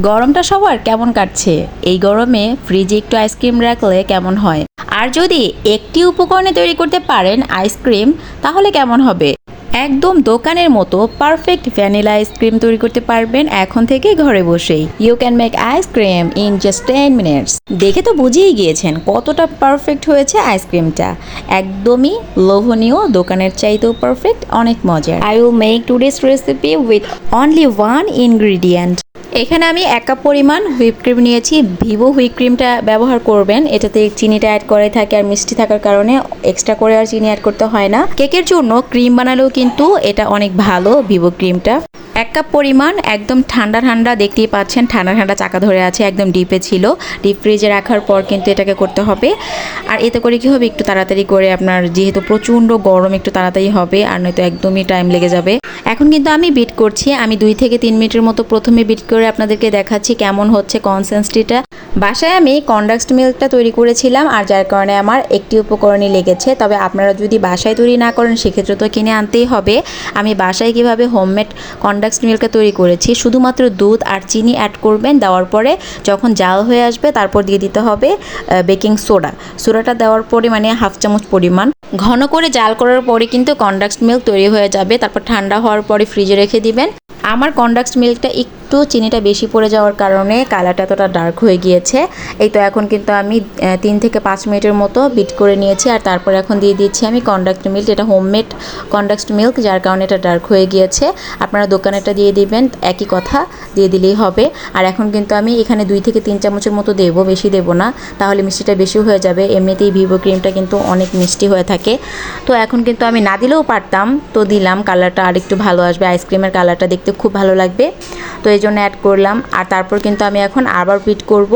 গরমটা সবার কেমন কাটছে? এই গরমে ফ্রিজে একটু আইসক্রিম রাখলে কেমন হয়? আর যদি একটি উপকরণে তৈরি করতে পারেন আইসক্রিম, তাহলে কেমন হবে? একদম দোকানের মতো পারফেক্ট ভ্যানিলা আইসক্রিম তৈরি করতে পারবেন এখন থেকে ঘরে বসেই। You can make ice cream in just 10 minutes. দেখে তো বুঝেই গিয়েছেন কতটা পারফেক্ট হয়েছে আইসক্রিমটা। একদমই লোভনীয়, দোকানের চাইতেও পারফেক্ট, অনেক মজার। I will make today's recipe with only one ingredient. এখানে আমি 1 কাপ পরিমাণ হুইপ ক্রিম নিয়েছি। ভিভো হুইপ ক্রিমটা ব্যবহার করবেন, এটাতে চিনিটা অ্যাড করে থাকে আর মিষ্টি থাকার কারণে এক্সট্রা করে আর চিনি অ্যাড করতে হয় না। কেকের জন্য ক্রিম বানালেও কিন্তু এটা অনেক ভালো, ভিভো ক্রিমটা। 1 কাপ পরিমাণ, একদম ঠান্ডা ঠান্ডা, দেখতেই পাচ্ছেন ঠান্ডা ঠান্ডা চাকা ধরে আছে, একদম ডিপে ছিল। ডিপ ফ্রিজে রাখার পর কিন্তু এটাকে করতে হবে। আর এতে করে কি হবে, একটু তাড়াতাড়ি করে আপনার, যেহেতু প্রচণ্ড গরম, একটু তাড়াতাড়ি হবে, আর নয়তো একদমই টাইম লেগে যাবে। এখন কিন্তু আমি বিট করছি, আমি 2 থেকে 3 মিনিটের মতো প্রথমে বিট করে আপনাদেরকে দেখাচ্ছি কেমন হচ্ছে কনসিস্টেন্সিটা। বাসায় আমি কনডেন্সড মিল্কটা তৈরি করেছিলাম, আর যার কারণে আমার একটি উপকরণই লেগেছে। তবে আপনারা যদি বাসায় তৈরি না করেন সেক্ষেত্রে তো কিনে আনতেই হবে। আমি বাসায় কিভাবে হোমমেড কনডেন্সড মিল্কটা তৈরি করেছি, শুধুমাত্র দুধ আর চিনি অ্যাড করবেন, দেওয়ার পরে যখন জাল হয়ে আসবে তারপর দিয়ে দিতে হবে বেকিং সোডাটা দেওয়ার পরে মানে 1/2 চামচ পরিমাণ। ঘন করে জাল করার পরে কিন্তু কনডেন্সড মিল্ক তৈরি হয়ে যাবে। তারপর ঠান্ডা হওয়ার পরে ফ্রিজে রেখে দিবেন। আমার কনডেন্সড মিল্কটা একটু চিনিটা বেশি পড়ে যাওয়ার কারণে কালারটা এতটা ডার্ক হয়ে গিয়েছে। এই তো এখন কিন্তু আমি 3 থেকে 5 মিনিটের মতো বিট করে নিয়েছি, আর তারপর এখন দিয়ে দিচ্ছি আমি কনডেন্সড মিল্ক। এটা হোমমেড কনডেন্সড মিল্ক, যার কারণে এটা ডার্ক হয়ে গিয়েছে। আপনারা দোকানেরটা দিয়ে দিবেন, একই কথা দিয়ে দিলেই হবে। আর এখন কিন্তু আমি এখানে 2 থেকে 3 চামচের মতো দেবো, বেশি দেবো না, তাহলে মিষ্টিটা বেশি হয়ে যাবে। এমনিতেই ভিভো ক্রিমটা কিন্তু অনেক মিষ্টি হয়ে থাকে। তো এখন কিন্তু আমি না দিলেও পারতাম, তো দিলাম, কালারটা আরেকটু ভালো আসবে, আইসক্রিমের কালারটা দেখতে খুব ভালো লাগবে, তো এই জন্য অ্যাড করলাম। আর তারপর কিন্তু আমি এখন আবার বিট করব,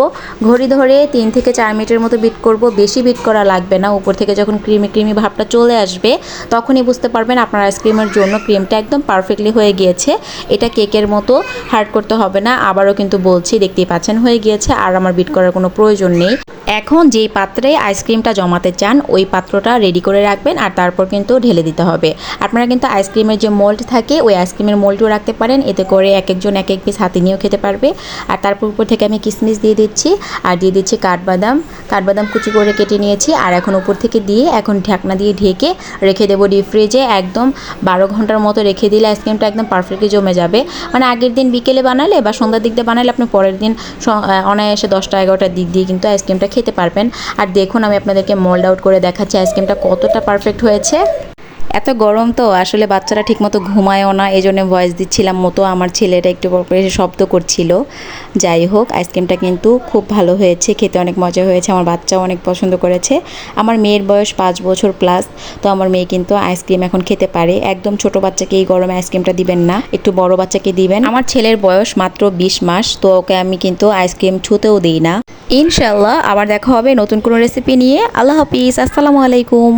ঘড়ি ধরে 3 থেকে 4 মিনিটের মতো বিট করব। বেশি বিট করা লাগবে না, উপর থেকে যখন ক্রিমি ক্রিমি ভাবটা চলে আসবে তখনই বুঝতে পারবেন আপনার আইসক্রিমের জন্য ক্রিমটা একদম পারফেক্টলি হয়ে গিয়েছে। এটা কেকের মতো হার্ড করতে হবে না, আবারও কিন্তু বলছি, দেখতেই পাচ্ছেন হয়ে গিয়েছে, আর আমার বিট করার কোনো প্রয়োজন নেই। এখন যেই পাত্রে আইসক্রিমটা জমাতে চান ওই পাত্রটা রেডি করে রাখবেন, আর তারপর কিন্তু ঢেলে দিতে হবে। আপনারা কিন্তু আইসক্রিমের যে মোল্ড থাকে ওই আইসক্রিমের মোল্ডও রাখতে পারেন, এতে করে এক একজন এক এক পিস হাতে নিয়েও খেতে পারবে। আর তারপর উপর থেকে আমি কিশমিশ দিয়ে দিচ্ছি, আর দিয়ে দিচ্ছি কাঠবাদাম কুচি করে কেটে নিয়েছি। আর এখন উপর থেকে দিয়ে এখন ঢাকনা দিয়ে ঢেকে রেখে দেবো ডিপ ফ্রিজে। একদম 12 ঘন্টার মতো রেখে দিলে আইসক্রিমটা একদম পারফেক্টলি জমে যাবে। মানে আগের দিন বিকেলে বানালে বা সন্ধ্যার দিক দিয়ে বানালে আপনি পরের দিন অনায়াসে 10টা 11টার দিক দিয়ে কিন্তু আইসক্রিমটা খেতে পারবেন। আর দেখুন আমি আপনাদেরকে মোল্ড আউট করে দেখাচ্ছি আইসক্রিমটা কতটা পারফেক্ট হয়েছে। এত গরম তো আসলে বাচ্চারা ঠিকমতো ঘুমায়ও না, এই জন্য ভয়েস দিচ্ছিলাম মতো, আমার ছেলেটা একটু পর এসে শব্দ করছিল। যাই হোক, আইসক্রিমটা কিন্তু খুব ভালো হয়েছে, খেতে অনেক মজা হয়েছে, আমার বাচ্চাও অনেক পছন্দ করেছে। আমার মেয়ের বয়স 5 বছর প্লাস, তো আমার মেয়ে কিন্তু আইসক্রিম এখন খেতে পারে। একদম ছোট বাচ্চাকে এই গরমে আইসক্রিমটা দিবেন না, একটু বড় বাচ্চাকে দিবেন। আমার ছেলের বয়স মাত্র 20 মাস, তো ওকে আমি কিন্তু আইসক্রিম ছুঁতেও দিই না। ইনশাল্লাহ আবার দেখা হবে নতুন কোনো রেসিপি নিয়ে। আল্লাহ হাফিজ, আসসালামু আলাইকুম।